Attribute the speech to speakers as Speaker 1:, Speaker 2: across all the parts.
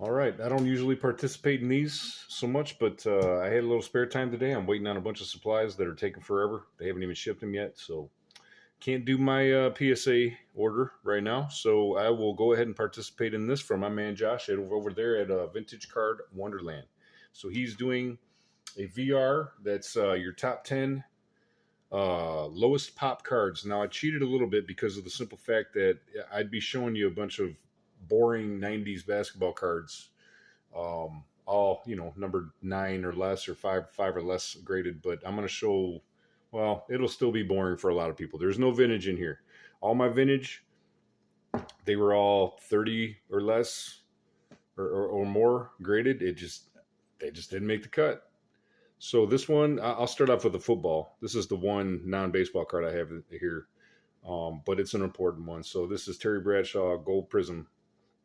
Speaker 1: All right. I don't usually participate in these so much, but I had a little spare time today. I'm waiting on a bunch of supplies that are taking forever. They haven't even shipped them yet, so can't do my PSA order right now. So I will go ahead and participate in this from my man Josh over there at Vintage Card Wonderland. So he's doing a VR that's your top 10 lowest pop cards. Now I cheated a little bit because of the simple fact that I'd be showing you a bunch of boring 90s basketball cards, all numbered 9 or less, or 5 or less graded. But I'm going to show, well, it'll still be boring for a lot of people. There's no vintage in here. All my vintage, they were all 30 or less, or more graded. They just didn't make the cut. So this one, I'll start off with the football. This is the one non-baseball card I have here, but it's an important one. So this is Terry Bradshaw Gold Prism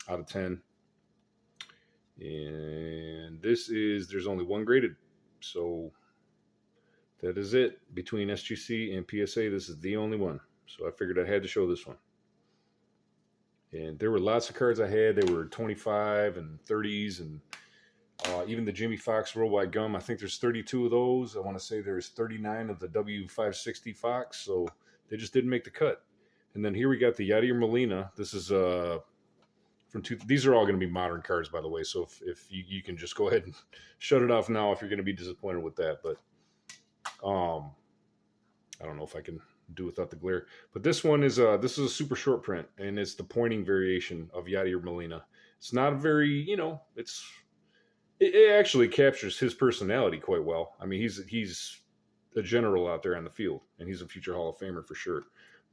Speaker 1: out of 10. And there's only one graded. So that is it. Between SGC and PSA, this is the only one. So I figured I had to show this one. And there were lots of cards I had. They were 25 and 30s, and even the Jimmy Fox Worldwide Gum. I think there's 32 of those. I want to say there's 39 of the W560 Fox. So they just didn't make the cut. And then here we got the Yadier Molina. This is these are all going to be modern cards, by the way. So if you can just go ahead and shut it off now if you're going to be disappointed with that. But I don't know if I can do without the glare. But this one is this is a super short print, and it's the pointing variation of Yadier Molina. It's not a very, it actually captures his personality quite well. I mean, he's a general out there on the field, and he's a future Hall of Famer for sure.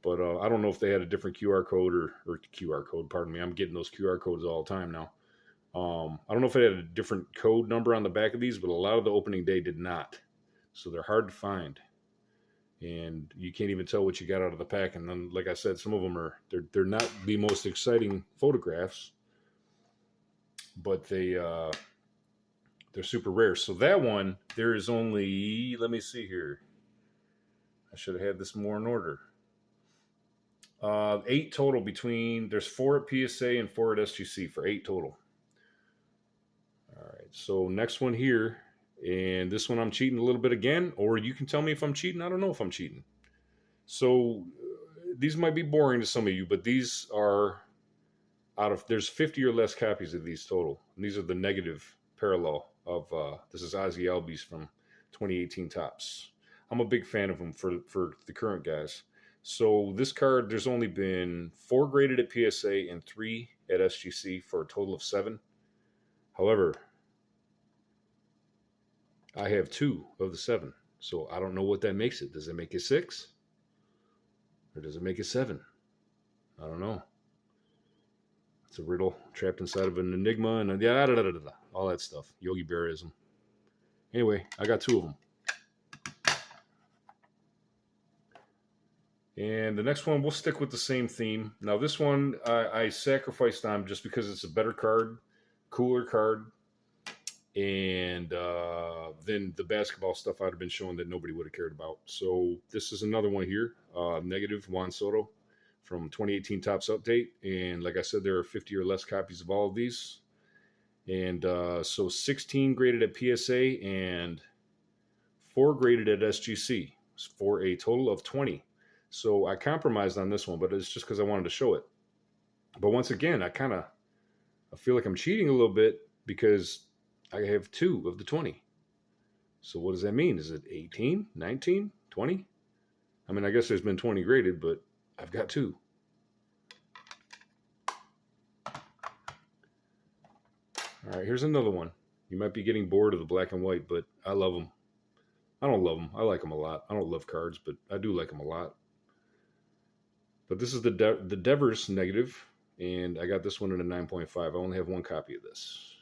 Speaker 1: But I don't know if they had a different QR code or QR code. Pardon me, I'm getting those QR codes all the time now. I don't know if it had a different code number on the back of these, but a lot of the opening day did not. So they're hard to find, and you can't even tell what you got out of the pack. And then, like I said, some of them they're not the most exciting photographs, but they're super rare. So that one, there is only, let me see here. I should have had this more in order. 8 total between, there's 4 at PSA and 4 at SGC for 8 total. All right, so next one here, and this one I'm cheating a little bit again, or you can tell me if I'm cheating. I don't know if I'm cheating. So these might be boring to some of you, but these are there's 50 or less copies of these total. And these are the negative parallel of, this is Ozzy Albies from 2018 Topps. I'm a big fan of them for the current guys. So this card, there's only been 4 graded at PSA and 3 at SGC for a total of 7. However, I have 2 of the 7. So I don't know what that makes it. Does it make it 6? Or does it make it 7? I don't know. It's a riddle trapped inside of an enigma and all that stuff. Yogi Berraism. Anyway, I got 2 of them. And the next one, we'll stick with the same theme. Now, this one I sacrificed on just because it's a better card, cooler card, and then the basketball stuff I'd have been showing that nobody would have cared about. So this is another one here, negative Juan Soto from 2018 Topps Update. And like I said, there are 50 or less copies of all of these. And so 16 graded at PSA and 4 graded at SGC for a total of 20. So I compromised on this one, but it's just because I wanted to show it. But once again, I feel like I'm cheating a little bit because I have 2 of the 20. So what does that mean? Is it 18, 19, 20? I mean, I guess there's been 20 graded, but I've got 2. All right, here's another one. You might be getting bored of the black and white, but I love them. I don't love them. I like them a lot. I don't love cards, but I do like them a lot. But this is the Devers negative, and I got this one in a 9.5. I only have 1 copy of this.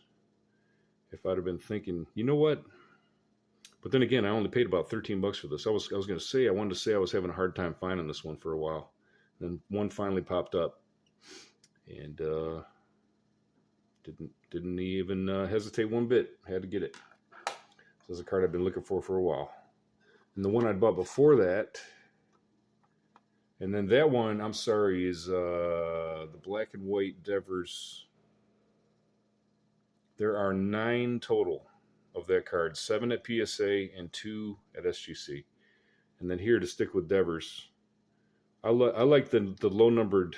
Speaker 1: If I'd have been thinking, you know what? But then again, I only paid about $13 for this. I was going to say, I wanted to say I was having a hard time finding this one for a while. Then one finally popped up, and didn't even hesitate one bit. Had to get it. This is a card I've been looking for a while. And the one I'd bought before that, and then that one, I'm sorry, is the black and white Devers. There are 9 total of that card, 7 at PSA and 2 at SGC. And then here to stick with Devers, I like the low numbered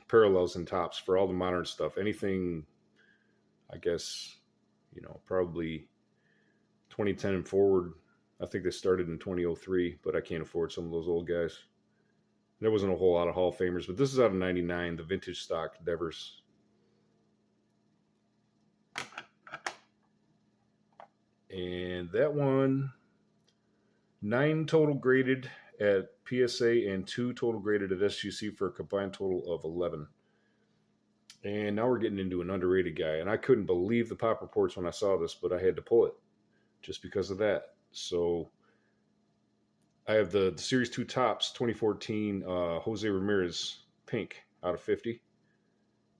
Speaker 1: parallels and tops for all the modern stuff. Anything, I guess, probably 2010 and forward. I think they started in 2003, but I can't afford some of those old guys. There wasn't a whole lot of Hall of Famers, but this is out of 99, the vintage stock Devers. And that one, 9 total graded at PSA and 2 total graded at SGC for a combined total of 11. And now we're getting into an underrated guy. And I couldn't believe the pop reports when I saw this, but I had to pull it just because of that. So I have the Series 2 Topps 2014 Jose Ramirez pink out of 50.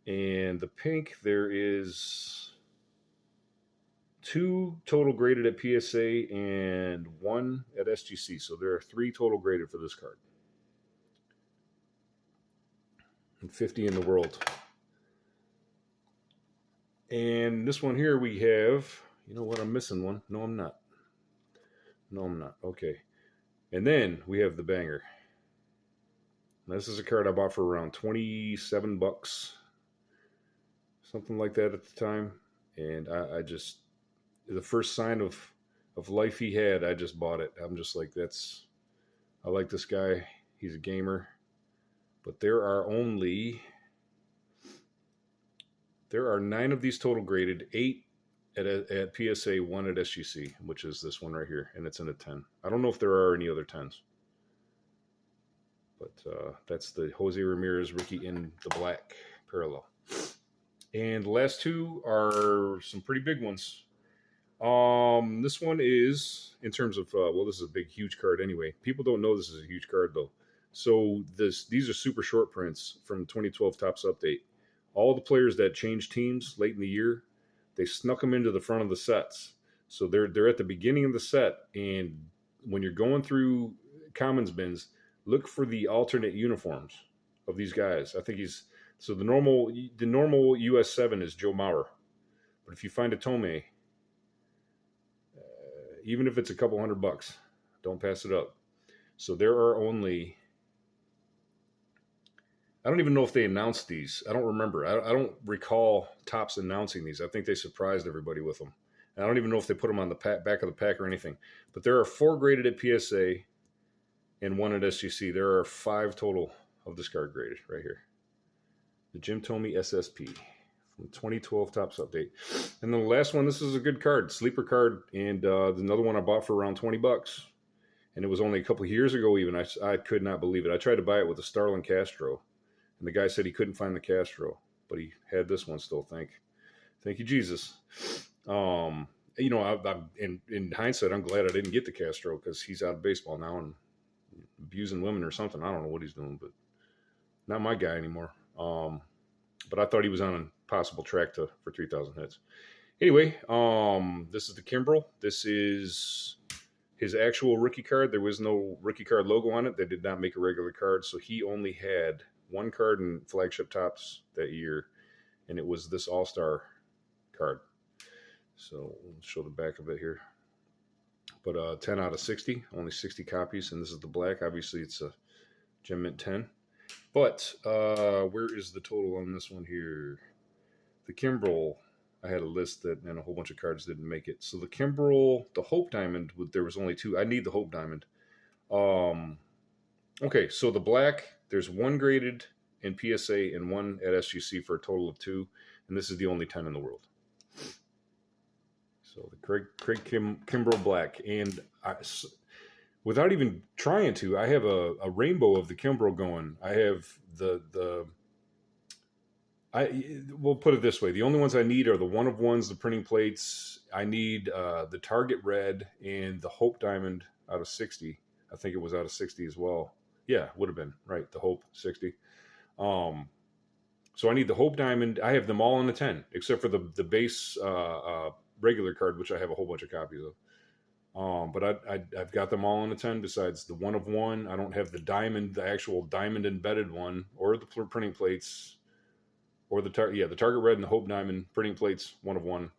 Speaker 1: And the pink, there is 2 total graded at PSA and 1 at SGC. So there are 3 total graded for this card. And 50 in the world. And this one here we have, you know what, I'm missing one. No, I'm not. Okay. And then we have the banger. This is a card I bought for around $27. Something like that at the time. And I just, the first sign of life he had, I just bought it. I'm just like, I like this guy. He's a gamer. But there are 9 of these total graded, 8 at PSA, 1 at SGC, which is this one right here, and it's in a 10. I don't know if there are any other 10s. But that's the Jose Ramirez rookie in the black parallel. And the last 2 are some pretty big ones. This one is, in terms of, this is a big, huge card anyway. People don't know this is a huge card, though. So these are super short prints from 2012 Topps Update. All the players that changed teams late in the year, they snuck them into the front of the sets. So they're at the beginning of the set, and when you're going through commons bins, look for the alternate uniforms of these guys. I think the normal US 7 is Joe Mauer. But if you find a Tomei, even if it's a couple $100, don't pass it up. So there are only, I don't even know if they announced these. I don't remember. I don't recall Topps announcing these. I think they surprised everybody with them. And I don't even know if they put them on the back of the pack or anything. But there are 4 graded at PSA and 1 at SGC. There are 5 total of this card graded right here. The Jim Thome SSP from 2012 Topps Update. And then the last one, this is a good card, sleeper card. And another one I bought for around $20. And it was only a couple of years ago even. I could not believe it. I tried to buy it with a Starlin Castro. And the guy said he couldn't find the Castro, but he had this one still. Thank you, Jesus. In hindsight, I'm glad I didn't get the Castro because he's out of baseball now and abusing women or something. I don't know what he's doing, but not my guy anymore. But I thought he was on a possible track for 3,000 hits. Anyway, this is the Kimbrel. This is his actual rookie card. There was no rookie card logo on it. They did not make a regular card, so he only had 1 card in flagship Topps that year, and it was this All-Star card. So we'll show the back of it here. But 10 out of 60, only 60 copies, and this is the black. Obviously, it's a Gem Mint 10. But where is the total on this one here? The Kimbrel, I had a list and a whole bunch of cards didn't make it. So the Kimbrel, the Hope Diamond, there was only 2. I need the Hope Diamond. Okay, so the black, there's 1 graded in PSA and 1 at SGC for a total of 2. And this is the only 10 in the world. So the Craig Kimbrel Black. And without even trying to, I have a rainbow of the Kimbrel going. I have we'll put it this way. The only ones I need are the 1-of-1s, the printing plates. I need the Target Red and the Hope Diamond out of 60. I think it was out of 60 as well. Yeah, would have been, right, the Hope 60. So I need the Hope Diamond. I have them all in the 10, except for the base regular card, which I have a whole bunch of copies of. But I've got them all in the 10 besides the 1-of-1. I don't have the diamond, the actual diamond embedded one, or the printing plates, or the Target Red and the Hope Diamond printing plates, 1 of 1,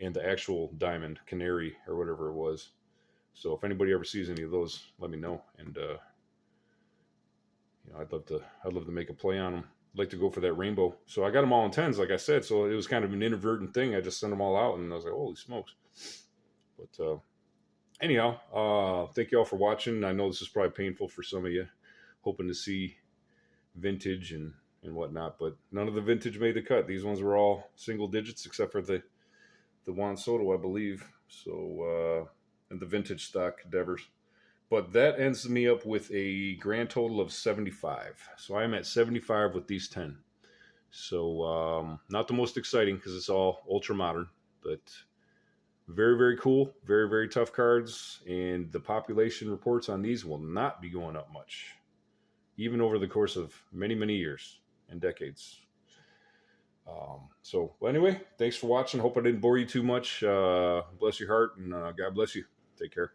Speaker 1: and the actual diamond canary or whatever it was. So if anybody ever sees any of those, let me know. And I'd love to make a play on them. I'd like to go for that rainbow. So I got them all in 10s, like I said. So it was kind of an inadvertent thing. I just sent them all out, and I was like, holy smokes. But anyhow, thank you all for watching. I know this is probably painful for some of you, hoping to see vintage and whatnot, but none of the vintage made the cut. These ones were all single digits except for the Juan Soto, I believe. So and the vintage stock Devers. But that ends me up with a grand total of 75. So I'm at 75 with these 10. So not the most exciting because it's all ultra modern, but very, very cool. Very, very tough cards. And the population reports on these will not be going up much, even over the course of many, many years and decades. So anyway, thanks for watching. Hope I didn't bore you too much. Bless your heart, and God bless you. Take care.